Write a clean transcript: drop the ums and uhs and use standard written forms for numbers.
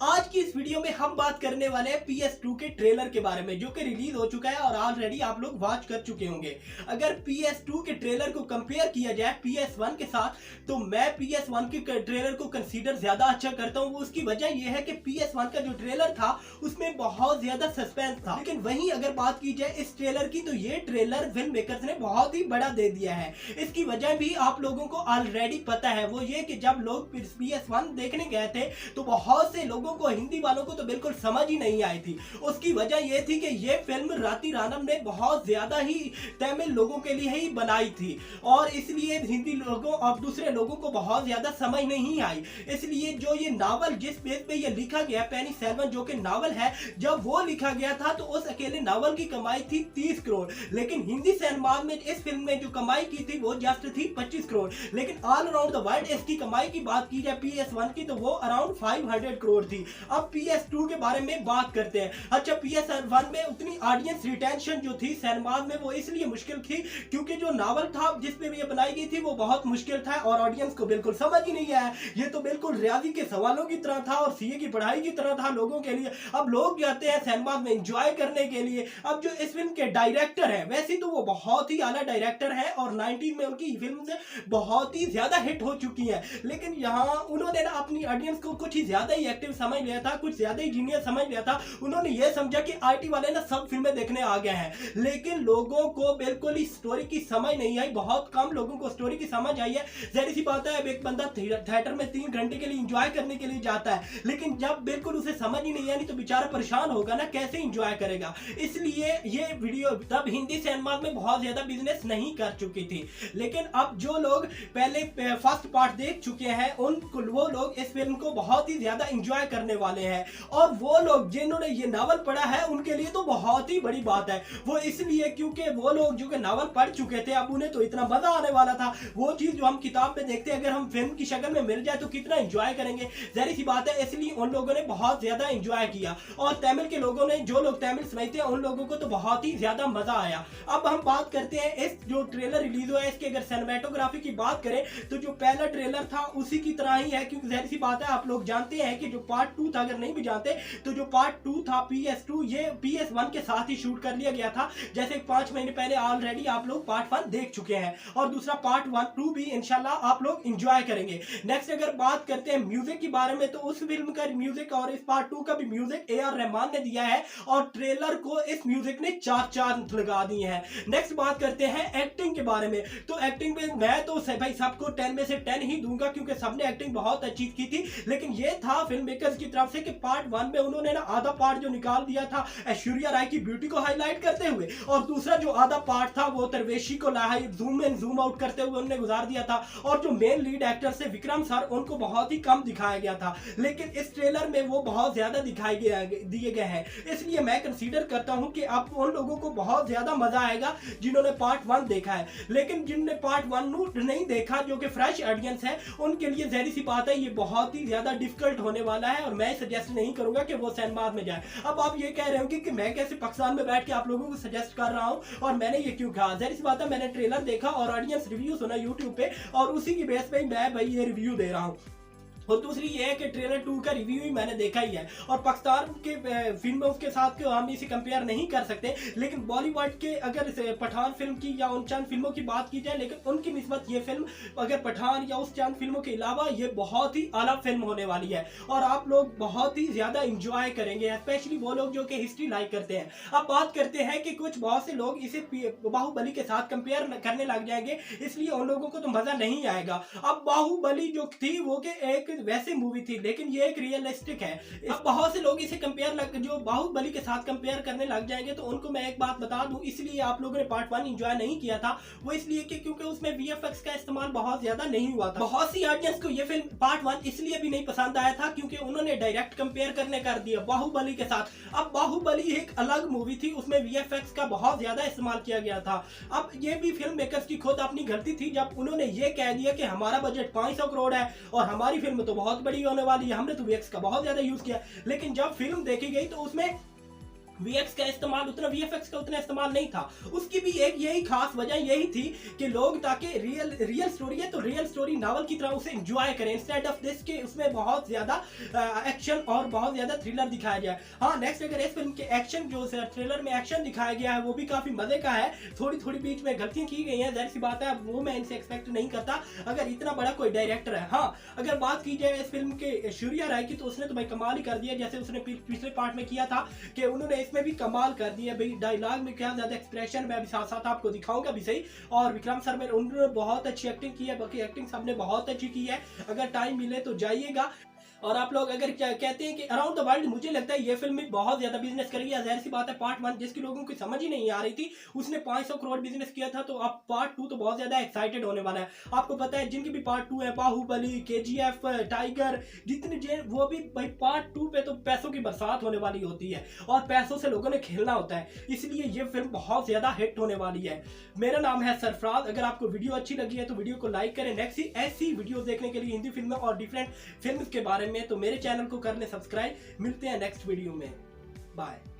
आज की इस वीडियो में हम बात करने वाले हैं PS2 के ट्रेलर के बारे में, जो कि रिलीज हो चुका है और ऑलरेडी आप लोग वॉच कर चुके होंगे। अगर PS2 के ट्रेलर को कंपेयर किया जाए PS1 के साथ, तो मैं PS1 के ट्रेलर को कंसीडर ज्यादा अच्छा करता हूं। उसकी वजह यह है कि PS1 का जो ट्रेलर था उसमें बहुत ज्यादा सस्पेंस था, लेकिन वहीं अगर बात की जाए इस ट्रेलर की, तो ये ट्रेलर फिल्म मेकर्स ने बहुत ही बड़ा दे दिया है। इसकी वजह भी आप लोगों को ऑलरेडी पता है, वो ये कि जब लोग PS1 देखने गए थे तो बहुत से लोगों को, हिंदी वालों को तो बिल्कुल समझ ही नहीं आई थी। उसकी वजह यह थी कि यह फिल्म राती रानम ने बहुत ज्यादा ही तमिल लोगों के लिए ही बनाई थी और इसलिए हिंदी लोगों और दूसरे लोगों को बहुत ज्यादा समझ नहीं आई। इसलिए जो ये नावल जिस पेज पे ये लिखा गया, पेनी सेल्वन जो कि नावल है, जब वो लिखा गया था तो उस अकेले नावल की कमाई थी 30 करोड़, लेकिन हिंदी सिनेमा में इस फिल्म में जो कमाई की थी वो जस्ट थी 25 करोड़। लेकिन ऑल अराउंड द वर्ल्ड इसकी कमाई की बात की जाए PS1 की, तो वो अराउंड 500 करोड़ थी। अब PS2 के बारे में बात करते हैं। अच्छा, PS1 में उतनी ऑडियंस रिटेंशन जो थी सिनेमा में, वो इसलिए मुश्किल थी क्योंकि जो नावल था जिसपे ये बनाई गई थी वो बहुत मुश्किल था और ऑडियंस को बिल्कुल समझ ही नहीं आया। ये तो बिल्कुल रियाजी के सवालों की तरह था और सीए की पढ़ाई की तरह था लोगों के लिए। अब लोग जाते हैं सिनेमा में एंजॉय करने के लिए। अब जो इस फिल्म के डायरेक्टर है, वैसे तो वो बहुत ही आला डायरेक्टर है और 19 में उनकी फिल्म से बहुत ही ज्यादा हिट हो चुकी है, लेकिन यहाँ उन्होंने ना अपनी ऑडियंस को कुछ ही ज्यादा ही एक्टिव समझ लिया था, कुछ ज्यादा ही जीनियस समझ लिया था। उन्होंने ये समझा कि आईटी वाले ना सब फिल्में देखने आ गए हैं, लेकिन लोगों को बिल्कुल ही स्टोरी की समझ नहीं आई। बहुत कम लोगों को स्टोरी की समझ आई है। जाहिर सी बात है, अब एक बंदा थिएटर में 3 घंटे के लिए एंजॉय करने के लिए जाता है, लेकिन जब बिल्कुल उसे समझ ही नहीं आई तो बेचारा परेशान होगा ना, कैसे एंजॉय करेगा। इसलिए ये वीडियो तब हिंदी सिनेमा में बहुत ज्यादा बिजनेस नहीं कर चुकी थी, लेकिन अब जो लोग पहले फर्स्ट पार्ट देख चुके हैं उनको, वो लोग इस फिल्म को बहुत ही ज्यादा एंजॉय करने वाले हैं। और वो लोग जिन्होंने ये नावल पढ़ा है उनके लिए तो बहुत ही बड़ी बात है। वो इसलिए क्योंकि वो लोग जो कि नावल पढ़ चुके थे, अब उन्हें तो इतना मजा आने वाला था। वो चीज जो हम किताब में देखते हैं, अगर हम फिल्म की शक्ल में मिल जाए तो कितना एंजॉय करेंगे। जाहिर सी बात है, इसलिए उन लोगों ने बहुत ज्यादा एंजॉय किया और तमिल के लोगों ने, जो लोग तमिल समझते हैं, उन लोगों को तो बहुत ही ज्यादा मजा आया। अब हम बात करते हैं इस जो ट्रेलर रिलीज हुआ है इसके अगर सिनेमेटोग्राफी की बात करें तो जो पहला ट्रेलर था उसी की तरह ही है, क्योंकि जाहिर सी बात है आप लोग जानते हैं कि जो पार्ट 2 था, अगर नहीं भी जानते तो जो पार्ट 2 था PS2, ये PS1 के साथ ही शूट कर लिया गया था। जैसे 5 महीने पहले ऑलरेडी आप लोग पार्ट 1 देख चुके हैं और दूसरा पार्ट 1-2 भी इंशाल्लाह आप लोग एंजॉय करेंगे। नेक्स्ट अगर बात करते हैं म्यूजिक के बारे में, तो उस फिल्म का म्यूजिक और इस पार्ट 2 का भी म्यूजिक AR रहमान ने दिया है और ट्रेलर को इस म्यूजिक ने 4 चांद लगा दिए हैं। नेक्स्ट बात करते हैं एक्टिंग के बारे में, तो एक्टिंग में मैं तो भाई सबको 10 में से 10 ही दूंगा क्योंकि सबने एक्टिंग बहुत अच्छी की थी। लेकिन ये था फिल्म मेकर्स की तरफ से कि पार्ट 1 में उन्होंने ना आधा पार्ट जो निकाल दिया था ऐश्वर्या राय की ब्यूटी को हाईलाइट करते हुए, और दूसरा जो आधा पार्ट था वो तरवेशी को जूम इन जूम आउट करते हुए उन्होंने गुजार दिया था। और जो मेन लीड एक्टर से विक्रम सर, उनको बहुत ही कम दिखाया गया था, लेकिन इस ट्रेलर में वो बहुत ज्यादा दिए गए हैं। इसलिए मैं कंसीडर करता हूं कि अब उन लोगों को बहुत ज्यादा मजा आएगा जिन्होंने पार्ट 1 देखा है, लेकिन जिनने पार्ट 1 नहीं देखा, जो कि फ्रेश ऑडियंस है, उनके लिए जाहिर सी बात है ये बहुत ही ज्यादा डिफिकल्ट होने वाला है और मैं सजेस्ट नहीं करूंगा कि वो सिनेमा में जाए। अब आप ये कह रहे होंगे कि मैं कैसे पाकिस्तान में बैठ के आप लोगों को सजेस्ट कर रहा हूं और मैंने ये क्यों कहा। जाहिर सी बात है, मैंने ट्रेलर देखा और ऑडियंस रिव्यू सुना यूट्यूब पे और उसी की बेस पे मैं भाई ये रिव्यू दे रहा हूं। और दूसरी ये है कि ट्रेलर 2 का रिव्यू ही मैंने देखा ही है और पाकिस्तान के फिल्मों के साथ हम इसे कंपेयर नहीं कर सकते, लेकिन बॉलीवुड के अगर पठान फिल्म की या उन चंद फिल्मों की बात की जाए, लेकिन उनकी निस्बत ये फिल्म अगर पठान या उस चंद फिल्मों के अलावा ये बहुत ही आला फिल्म होने वाली है और आप लोग बहुत ही ज्यादा इंजॉय करेंगे, स्पेशली वो लोग जो कि हिस्ट्री लाइक करते हैं। अब बात करते हैं कि कुछ बहुत से लोग इसे बाहुबली के साथ कंपेयर करने लग जाएंगे, इसलिए उन लोगों को तो मजा नहीं आएगा। अब बाहुबली जो थी वो कि एक वैसे मूवी थी, लेकिन ये एक रियलिस्टिक है। अब बहुत से लोग इसे जो बाहुबली के साथ कंपेयर करने लग जाएंगे, तो उनको मैं एक बात बता दूं, इसलिए आप लोगों ने पार्ट 1 एंजॉय नहीं किया था, वो इसलिए कि क्योंकि उसमें VFX का इस्तेमाल बहुत ज्यादा नहीं हुआ था। बहुत सी ऑडियंस को ये फिल्म पार्ट 1 इसलिए भी नहीं पसंद आया था क्योंकि उन्होंने डायरेक्ट कंपेयर करने कर दिया बाहुबली के साथ। अब बाहुबली एक अलग मूवी थी, उसमें VFX का बहुत ज्यादा इस्तेमाल किया गया था। अब ये भी फिल्म मेकर्स की खुद अपनी गलती थी जब उन्होंने ये कह दिया कि हमारा बजट 500 करोड़ है और हमारी फिल्म तो बहुत बड़ी होने वाली है, हमने तो VFX का बहुत ज्यादा यूज किया। लेकिन जब फिल्म देखी गई तो उसमें वीएक्स का इस्तेमाल उतना, वीएफएक्स का उतना इस्तेमाल नहीं था। उसकी भी एक यही खास वजह यही थी कि लोग ताकि रियल स्टोरी है तो रियल स्टोरी नॉवल की तरह उसे एंजॉय करें, इंस्टेड ऑफ दिस के उसमें बहुत ज्यादा एक्शन और बहुत ज्यादा थ्रिलर दिखाया गया है। हाँ नेक्स्ट, अगर इस फिल्म के एक्शन जो ट्रेलर में एक्शन दिखाया गया है वो भी काफी मजे का है। थोड़ी थोड़ी बीच में गलतियां की गई हैं, जाहिर सी बात है, वो मैं इनसे एक्सपेक्ट नहीं करता अगर इतना बड़ा कोई डायरेक्टर है। हाँ अगर बात की जाए इस फिल्म के सूर्या राय की, तो उसने तो भाई कमाल ही कर दिया, जैसे उसने पिछले पार्ट में किया था कि उन्होंने इसमें भी कमाल कर दिया भाई। डायलॉग में क्या ज्यादा एक्सप्रेशन, मैं अभी साथ साथ आपको दिखाऊंगा भी सही। और विक्रम सर में उन्होंने बहुत अच्छी एक्टिंग की है, बाकी एक्टिंग सबने बहुत अच्छी की है, अगर टाइम मिले तो जाइएगा। और आप लोग अगर क्या कहते हैं कि अराउंड द वर्ल्ड, मुझे लगता है ये फिल्म भी बहुत ज्यादा बिजनेस करेगी। जाहिर सी बात है, पार्ट 1 जिसकी लोगों की समझ ही नहीं आ रही थी उसने 500 करोड़ बिजनेस किया था, तो अब पार्ट 2 तो बहुत ज्यादा एक्साइटेड होने वाला है। आपको पता है जिनकी भी पार्ट 2 है, बाहुबली, केजीएफ, टाइगर, जितने वो भी भाई पार्ट 2 पे तो पैसों की बरसात होने वाली होती है और पैसों से लोगों ने खेलना होता है, इसलिए ये फिल्म बहुत ज्यादा हिट होने वाली है। मेरा नाम है सरफराज, अगर आपको वीडियो अच्छी लगी है तो वीडियो को लाइक करें। नेक्स्ट ऐसी वीडियो देखने के लिए हिंदी फिल्में और डिफरेंट फिल्म के बारे में, तो मेरे चैनल को कर ले सब्सक्राइब। मिलते हैं नेक्स्ट वीडियो में, बाय।